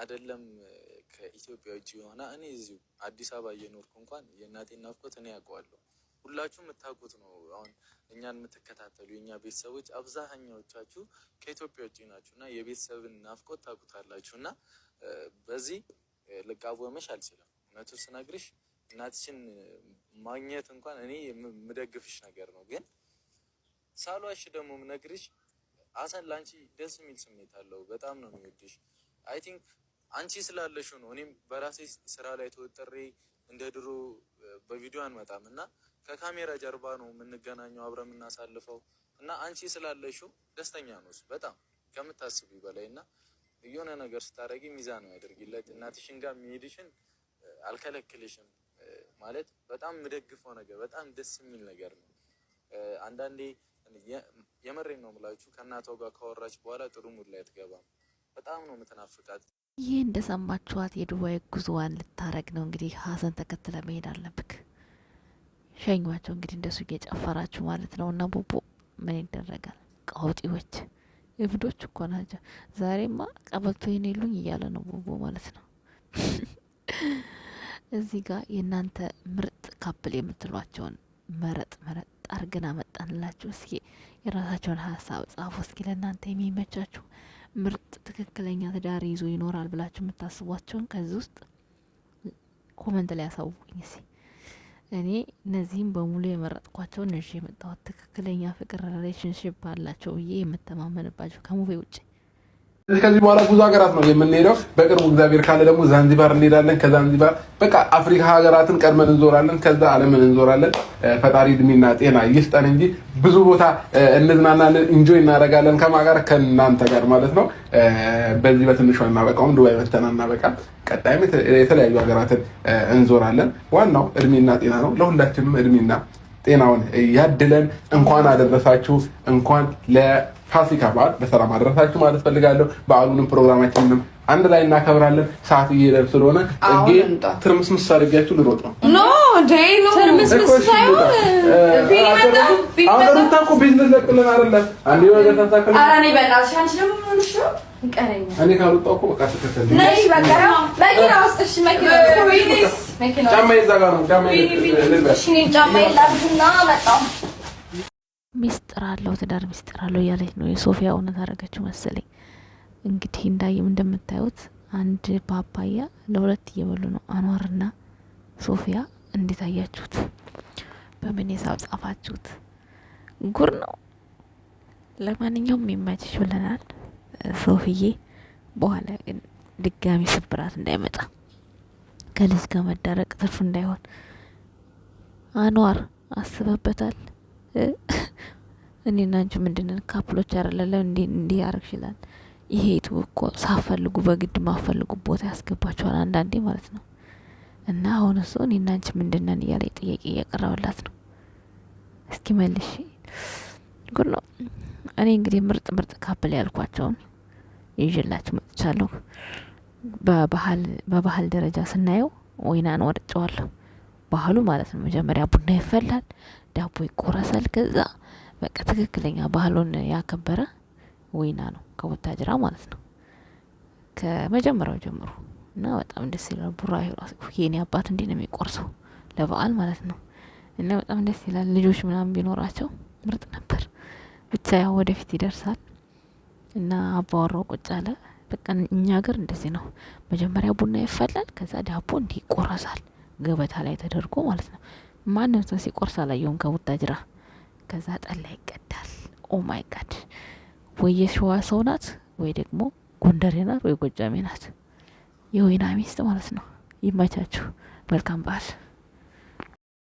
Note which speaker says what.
Speaker 1: አይደለም ከኢትዮጵያ ውጭ ሆና እኔ እዚሁ አዲስ አበባ እየኖርኩ እንኳን የእናቴን ናፍቆት እኔ ያውቀዋለሁ። ሁላችሁም የምታውቁት ነው። አሁን እኛን የምትከታተሉ የእኛ ቤተሰቦች አብዛኛዎቻችሁ ከኢትዮጵያ ውጭ ናችሁ እና የቤተሰብን ናፍቆት ታውቁታላችሁ እና በዚህ ልቃወምሽ አልችልም። እውነቱን ስነግርሽ እናትሽን ማግኘት እንኳን እኔ የምደግፍሽ ነገር ነው። ግን ሳሏሽ ደግሞ ምነግርሽ ሀሰን ለአንቺ ደስ የሚል ስሜት አለው። በጣም ነው የሚወድሽ። አይ ቲንክ አንቺ ስላለሽው ነው። እኔም በራሴ ስራ ላይ ተወጥሬ እንደ ድሮ በቪዲዮ አንመጣም እና ከካሜራ ጀርባ ነው የምንገናኘው አብረን የምናሳልፈው እና አንቺ ስላለሽው ደስተኛ ነው በጣም ከምታስቢ በላይ እና የሆነ ነገር ስታረጊ ሚዛን ነው ያደርግለት። እናትሽን ጋር የሚሄድሽን አልከለክልሽም ማለት በጣም የምደግፈው ነገር በጣም ደስ የሚል ነገር ነው። አንዳንዴ የመሬን ነው የምላችሁ ከእናቷ ጋር ካወራች በኋላ ጥሩ ሙድ ላይ አትገባም። በጣም ነው የምትናፍቃት።
Speaker 2: ይህ እንደሰማችኋት የዱባይ ጉዞዋን ልታረግ ነው እንግዲህ ሀሰን ተከትለ መሄድ አለብክ። ሸኟቸው እንግዲህ እንደሱ እየጨፈራችሁ ማለት ነው። እና ቡቡ ምን ይደረጋል፣ ቀውጢዎች እብዶች እኮ ናቸው። ዛሬማ ቀበልቶ የኔሉኝ እያለ ነው ቡቡ ማለት ነው። እዚህ ጋር የእናንተ ምርጥ ካፕል የምትሏቸውን መረጥ አርገን አመጣንላችሁ። እስኪ የራሳቸውን ሀሳብ ጻፉ። እስኪ ለእናንተ የሚመቻችሁ ምርጥ ትክክለኛ ትዳር ይዞ ይኖራል ብላችሁ የምታስቧቸውን ከዚህ ውስጥ ኮመንት ላይ ያሳውቁኝ። እስኪ እኔ እነዚህም በሙሉ የመረጥኳቸውን እሺ የመጣሁት ትክክለኛ ፍቅር ሪሌሽንሽፕ አላቸው ብዬ የምተማመንባቸው ከሙቪ ውጭ።
Speaker 3: ከዚህ በኋላ ብዙ ሀገራት ነው የምንሄደው። በቅርቡ እግዚአብሔር ካለ ደግሞ ዛንዚባር እንሄዳለን። ከዛንዚባር በቃ አፍሪካ ሀገራትን ቀድመን እንዞራለን። ከዛ ዓለምን እንዞራለን። ፈጣሪ እድሜና ጤና ይስጠን እንጂ ብዙ ቦታ እንዝናናለን፣ ኢንጆይ እናደርጋለን። ከማጋር ከእናንተ ጋር ማለት ነው። በዚህ በትንሿ እናበቃውም፣ ዱባይ መተና እናበቃም። ቀጣይም የተለያዩ ሀገራትን እንዞራለን። ዋናው እድሜና ጤና ነው። ለሁላችንም እድሜና ጤናውን ያድለን። እንኳን አደረሳችሁ። እንኳን ፋሲካ በዓል በሰላም አደረሳችሁ ማለት ፈልጋለሁ። በዓሉንም ፕሮግራማችንንም አንድ ላይ እናከብራለን። ሰዓት እየሄደ ስለሆነ እጌ ትርምስምስ አድርጊያችሁ ልሮጥ ነው። ኖ ዴይ ኖ ትርምስምስ ሳይሆን ቢመጣ እኮ ቢዝነስ ለቅልን አይደለም አንዴ ወደ ተሳከለ አራኔ በላሽ አንቺ ደግሞ ምን ሹ ይቀረኝ እኔ ካልወጣሁ እኮ በቃ ተከተል ነይ በቃ መኪና ውስጥ እሺ መኪና ጫማ ይዛጋ ነው ጫማ እሺ ጫማ ይላብና መጣሁ
Speaker 2: ሚስጥር አለው ትዳር ሚስጥር አለው እያለች ነው የሶፊያ እውነት አደረገችው መሰለኝ። እንግዲህ እንዳየም እንደምታዩት አንድ ፓፓያ ለሁለት እየበሉ ነው አንዋርና ሶፊያ። እንዴት አያችሁት? በምን ሂሳብ ጻፋችሁት? ጉር ነው። ለማንኛውም የሚመችሽ ብለናል ሶፊዬ። በኋላ ግን ድጋሚ ስብራት እንዳይመጣ ከልጅ ጋር መዳረቅ ትርፍ እንዳይሆን አንዋር አስበበታል። እኔና አንቺ ምንድነን ካፕሎች አይደለም እንዴ ያርግ ይችላል። ይሄ ዩቲዩብ እኮ ሳፈልጉ በግድ ማፈልጉ ቦታ ያስገባቸዋል አንዳንዴ ማለት ነው። እና አሁን እሱ እኔና አንቺ ምንድነን እያለ ጥያቄ እያቀረበላት ነው። እስኪ መልሽ ጉድ ነው። እኔ እንግዲህ ምርጥ ካፕል ያልኳቸውን ይዤላችሁ መጥቻለሁ። በባህል ደረጃ ስናየው ወይናን ወርጨዋለሁ። ባህሉ ማለት ነው መጀመሪያ ቡና ይፈላል፣ ዳቦ ይቆረሳል። ከዛ በቃ ትክክለኛ ባህሉን ያከበረ ወይና ነው ከወታጅራ ማለት ነው ከመጀመሪያው ጀምሮ እና በጣም ደስ ይላል። ቡራ ይራስ የኔ አባት እንዴ ነው የሚቆርሰው ለበዓል ማለት ነው። እና በጣም ደስ ይላል። ልጆች ምናምን ቢኖራቸው ምርጥ ነበር። ብቻ ያው ወደፊት ይደርሳል። እና አባወራው ቁጭ አለ። በቃ እኛ ሀገር እንደዚህ ነው። መጀመሪያ ቡና ይፈላል፣ ከዛ ዳቦ እንዲህ ይቆረሳል ገበታ ላይ ተደርጎ ማለት ነው። ማንም ሰው ሲቆርስ አላየውም ከቡታጅራ። ከዛ ጠላ ይቀዳል። ኦ ማይ ጋድ! ወይ የሸዋ ሰው ናት ወይ ደግሞ ጎንደሬ ናት ወይ ጎጃሜ ናት። የወይና ሚስት ማለት ነው። ይመቻችሁ። መልካም በዓል።